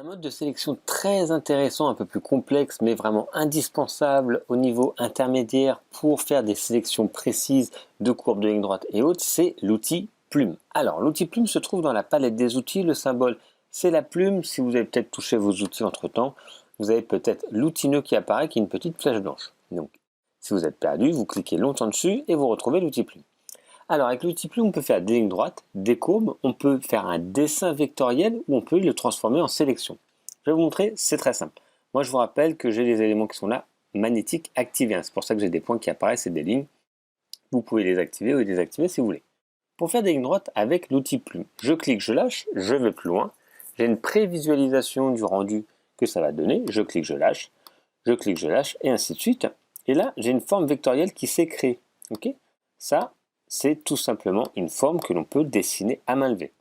Un mode de sélection très intéressant, un peu plus complexe, mais vraiment indispensable au niveau intermédiaire pour faire des sélections précises de courbes de ligne droite et autres, c'est l'outil plume. Alors, l'outil plume se trouve dans la palette des outils. Le symbole, c'est la plume. Si vous avez peut-être touché vos outils entre-temps, vous avez peut-être l'outil nœud qui apparaît, qui est une petite flèche blanche. Donc, si vous êtes perdu, vous cliquez longtemps dessus et vous retrouvez l'outil plume. Alors avec l'outil plume, on peut faire des lignes droites, des courbes, on peut faire un dessin vectoriel ou on peut le transformer en sélection. Je vais vous montrer, c'est très simple. Moi je vous rappelle que j'ai les éléments qui sont là, magnétiques activés. C'est pour ça que j'ai des points qui apparaissent et des lignes. Vous pouvez les activer ou les désactiver si vous voulez. Pour faire des lignes droites avec l'outil plume, je clique, je lâche, je vais plus loin. J'ai une prévisualisation du rendu que ça va donner. Je clique, je lâche, je clique, je lâche et ainsi de suite. Et là, j'ai une forme vectorielle qui s'est créée. Ok, ça, c'est tout simplement une forme que l'on peut dessiner à main levée.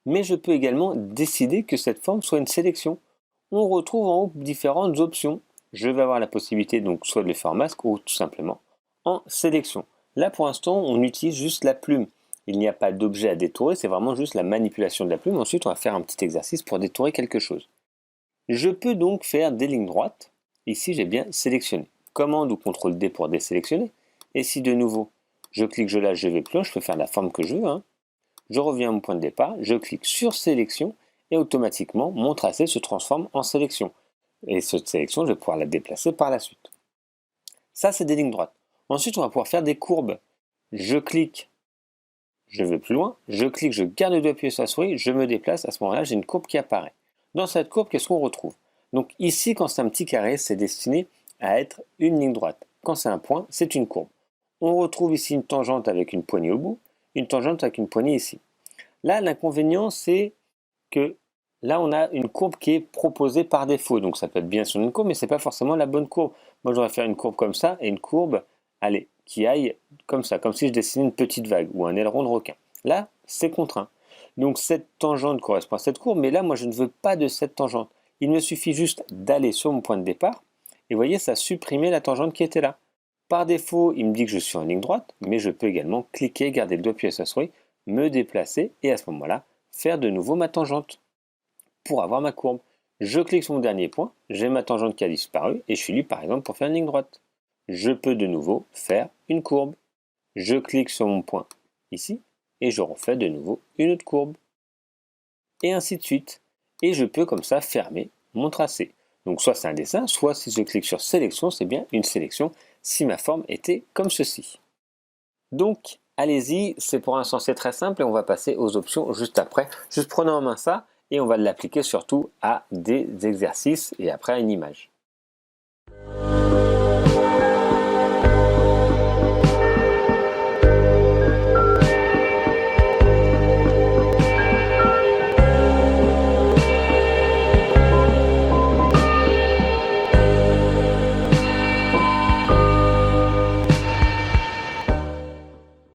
Mais je peux également décider que cette forme soit une sélection. On retrouve en haut différentes options. Je vais avoir la possibilité donc soit de le faire en masque ou tout simplement en sélection. Là pour l'instant on utilise juste la plume. Il n'y a pas d'objet à détourer, c'est vraiment juste la manipulation de la plume. Ensuite on va faire un petit exercice pour détourer quelque chose. Je peux donc faire des lignes droites. Ici j'ai bien sélectionné. Commande ou CTRL D pour désélectionner. Et si de nouveau je clique, je lâche, je vais plus loin, je peux faire la forme que je veux. Je reviens à mon point de départ, je clique sur sélection et automatiquement mon tracé se transforme en sélection. Et cette sélection, je vais pouvoir la déplacer par la suite. Ça, c'est des lignes droites. Ensuite, on va pouvoir faire des courbes. Je clique, je vais plus loin, je clique, je garde le doigt appuyé sur la souris, je me déplace, à ce moment-là, j'ai une courbe qui apparaît. Dans cette courbe, qu'est-ce qu'on retrouve? Donc ici, quand c'est un petit carré, c'est destiné à être une ligne droite. Quand c'est un point, c'est une courbe. On retrouve ici une tangente avec une poignée au bout, une tangente avec une poignée ici. Là, l'inconvénient, c'est que là, on a une courbe qui est proposée par défaut. Donc, ça peut être bien sur une courbe, mais ce n'est pas forcément la bonne courbe. Moi, j'aurais faire une courbe comme ça et une courbe, allez, qui aille comme ça, comme si je dessinais une petite vague ou un aileron de requin. Là, c'est contraint. Donc, cette tangente correspond à cette courbe, mais là, moi, je ne veux pas de cette tangente. Il me suffit juste d'aller sur mon point de départ. Et vous voyez, ça a supprimé la tangente qui était là. Par défaut, il me dit que je suis en ligne droite, mais je peux également cliquer, garder le doigt appuyé sur la souris, me déplacer et à ce moment-là, faire de nouveau ma tangente pour avoir ma courbe. Je clique sur mon dernier point, j'ai ma tangente qui a disparu et je suis libre par exemple pour faire une ligne droite. Je peux de nouveau faire une courbe. Je clique sur mon point ici et je refais de nouveau une autre courbe. Et ainsi de suite. Et je peux comme ça fermer mon tracé. Donc soit c'est un dessin, soit si je clique sur sélection, c'est bien une sélection si ma forme était comme ceci. Donc allez-y, c'est pour l'instant c'est très simple et on va passer aux options juste après. Juste prenons en main ça et on va l'appliquer surtout à des exercices et après à une image.